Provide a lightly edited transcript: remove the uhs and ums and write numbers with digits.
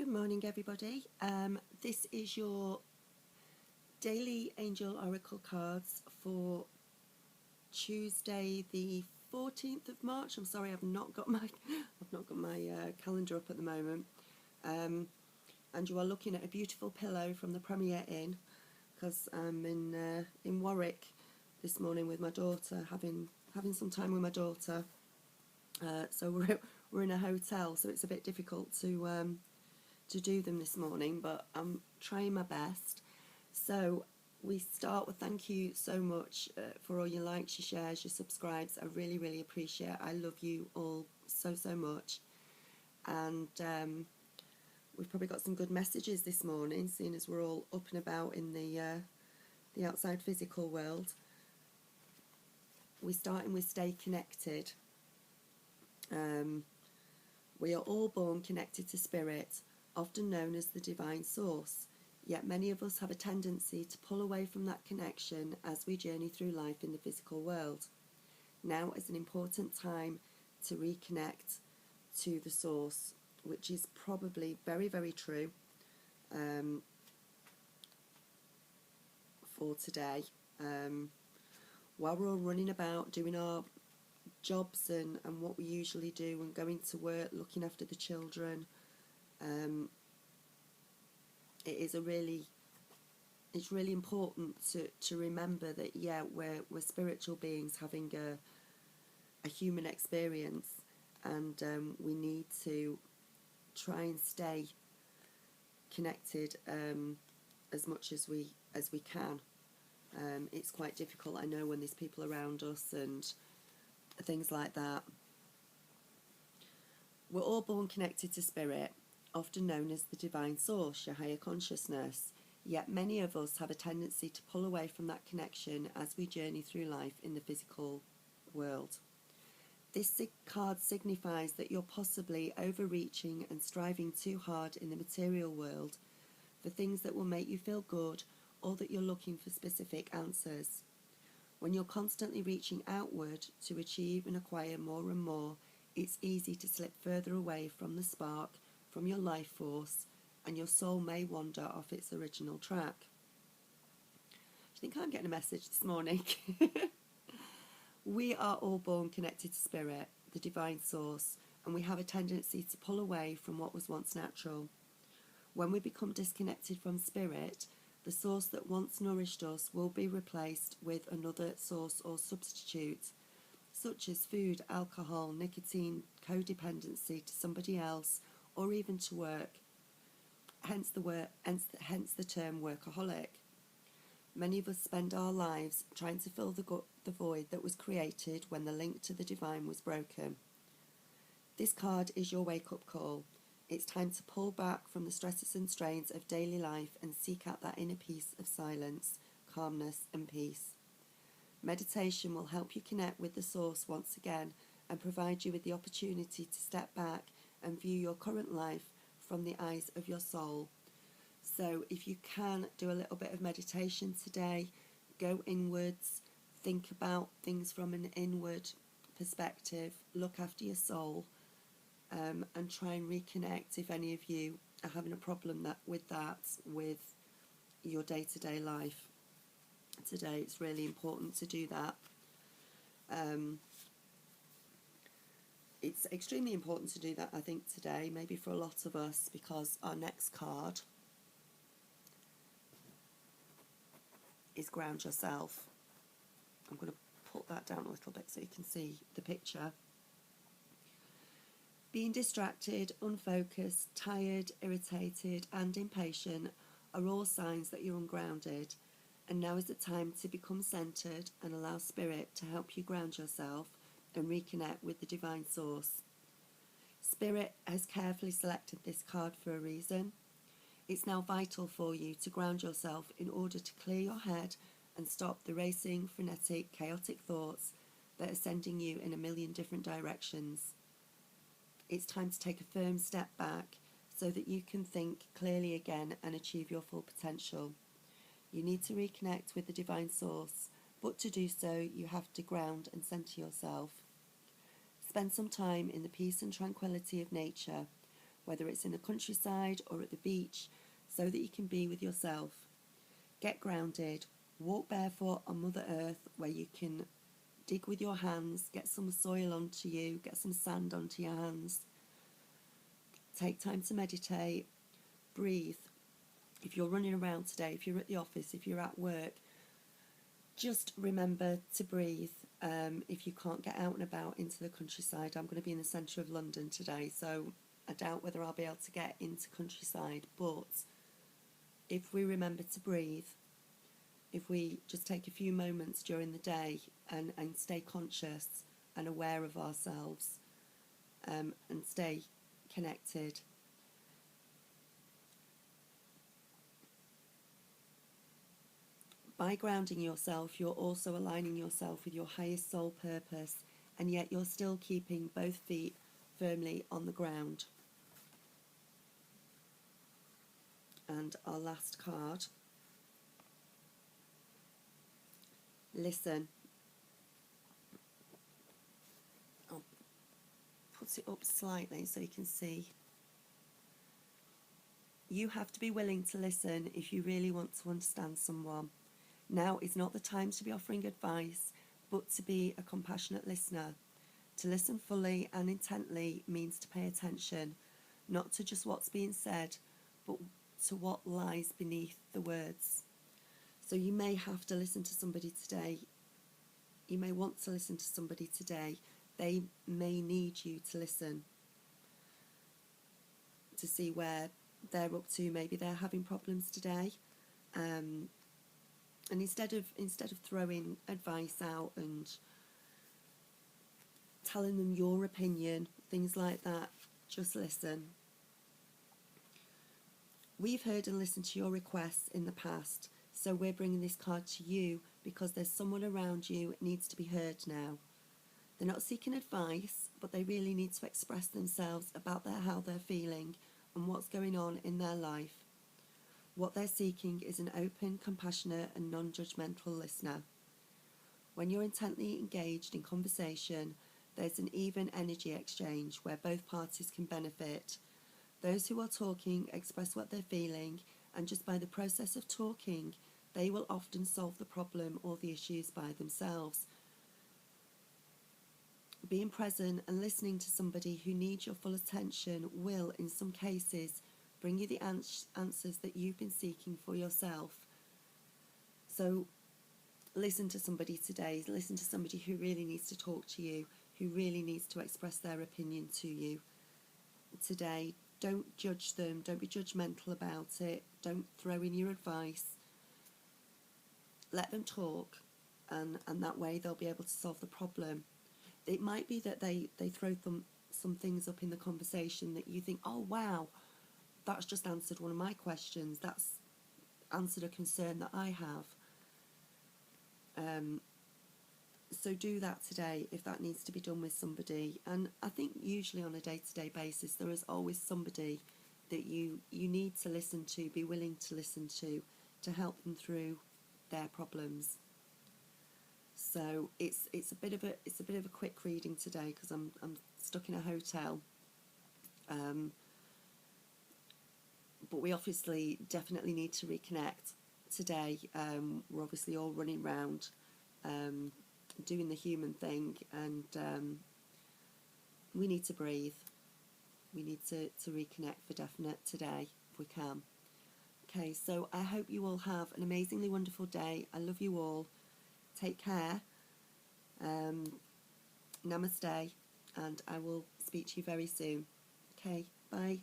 morning, everybody. This is your daily angel oracle cards for Tuesday, the 14th of March. I'm sorry, I've not got my calendar up at the moment. And you are looking at a beautiful pillow from the Premier Inn, because I'm in Warwick this morning with my daughter, having some time with my daughter. So we're in a hotel, so it's a bit difficult to do them this morning, but I'm trying my best. So we start with thank you so much for all your likes, your shares, your subscribes. I really appreciate it. I love you all so much. And we've probably got some good messages this morning, seeing as we're all up and about in the outside physical world. We're starting with stay connected. We are all born connected to spirit, often known as the divine source, yet many of us have a tendency to pull away from that connection as we journey through life in the physical world. Now is an important time to reconnect to the source, which is probably very true for today. While we're all running about doing our jobs and what we usually do and going to work, looking after the children, it's really important to remember that we're spiritual beings having a human experience, and we need to try and stay connected as much as we can. It's quite difficult, I know, when there's people around us and things like that. We're all born connected to spirit, often known as the divine source, your higher consciousness, yet many of us have a tendency to pull away from that connection as we journey through life in the physical world. This card signifies that you're possibly overreaching and striving too hard in the material world for things that will make you feel good, or that you're looking for specific answers. When you're constantly reaching outward to achieve and acquire more and more, it's easy to slip further away from the spark, from your life force, and your soul may wander off its original track. I think I'm getting a message this morning. We are all born connected to spirit, the divine source, and we have a tendency to pull away from what was once natural. When we become disconnected from spirit, the source that once nourished us will be replaced with another source or substitute, such as food, alcohol, nicotine, codependency to somebody else, or even to work. Hence the term workaholic. Many of us spend our lives trying to fill the void that was created when the link to the divine was broken. This card is your wake-up call. It's time to pull back from the stresses and strains of daily life and seek out that inner peace of silence, calmness and peace. Meditation will help you connect with the source once again and provide you with the opportunity to step back and view your current life from the eyes of your soul. So if you can do a little bit of meditation today, go inwards, think about things from an inward perspective, look after your soul, and try and reconnect if any of you are having a problem with your day-to-day life. Today it's really important to do that. It's extremely important to do that, I think, today, maybe for a lot of us, because our next card is ground yourself. I'm going to put that down a little bit so you can see the picture. Being distracted, unfocused, tired, irritated and impatient are all signs that you're ungrounded, and now is the time to become centered and allow spirit to help you ground yourself and reconnect with the divine source. Spirit has carefully selected this card for a reason. It's now vital for you to ground yourself in order to clear your head and stop the racing, frenetic, chaotic thoughts that are sending you in a million different directions. It's time to take a firm step back so that you can think clearly again and achieve your full potential. You need to reconnect with the divine source, but to do so you have to ground and center yourself. Spend some time in the peace and tranquility of nature. whether it's in the countryside or at the beach, so that you can be with yourself. Get grounded, walk barefoot on Mother Earth where you can dig with your hands, get some soil onto you, get some sand onto your hands. Take time to meditate, breathe. If you're running around today, if you're at the office, if you're at work, just remember to breathe. If you can't get out and about into the countryside, I'm going to be in the centre of London today, so I doubt whether I'll be able to get into countryside, but if we remember to breathe, if we just take a few moments during the day and stay conscious and aware of ourselves, and stay connected. By grounding yourself, you're also aligning yourself with your highest soul purpose, and yet you're still keeping both feet firmly on the ground. And our last card. Listen. I'll put it up slightly so you can see. You have to be willing to listen if you really want to understand someone. Now is not the time to be offering advice, but to be a compassionate listener. To listen fully and intently means to pay attention, not to just what's being said, but to what lies beneath the words. So you may have to listen to somebody today. You may want to listen to somebody today. They may need you to listen, to see where they're up to. Maybe they're having problems today. And instead of throwing advice out and telling them your opinion, things like that, just listen. We've heard and listened to your requests in the past, so we're bringing this card to you because there's someone around you that needs to be heard now. They're not seeking advice, but they really need to express themselves about how they're feeling and what's going on in their life. What they're seeking is an open, compassionate and non-judgmental listener. When you're intently engaged in conversation, there's an even energy exchange where both parties can benefit. Those who are talking express what they're feeling, and just by the process of talking, they will often solve the problem or the issues by themselves. Being present and listening to somebody who needs your full attention will, in some cases, bring you the answers that you've been seeking for yourself. So listen to somebody today. Listen to somebody who really needs to talk to you, who really needs to express their opinion to you today. Don't judge them. Don't be judgmental about it. Don't throw in your advice. Let them talk, and that way they'll be able to solve the problem. It might be that they throw some things up in the conversation that you think, oh wow, that's just answered one of my questions. That's answered a concern that I have. So do that today if that needs to be done with somebody. And I think usually on a day-to-day basis there is always somebody that you need to listen to, be willing to listen to help them through their problems. So it's a bit of a quick reading today because I'm stuck in a hotel. But we obviously definitely need to reconnect today. We're obviously all running around doing the human thing, and we need to breathe. We need to reconnect for definite today if we can. Okay, so I hope you all have an amazingly wonderful day. I love you all. Take care. Namaste, and I will speak to you very soon. Okay, bye.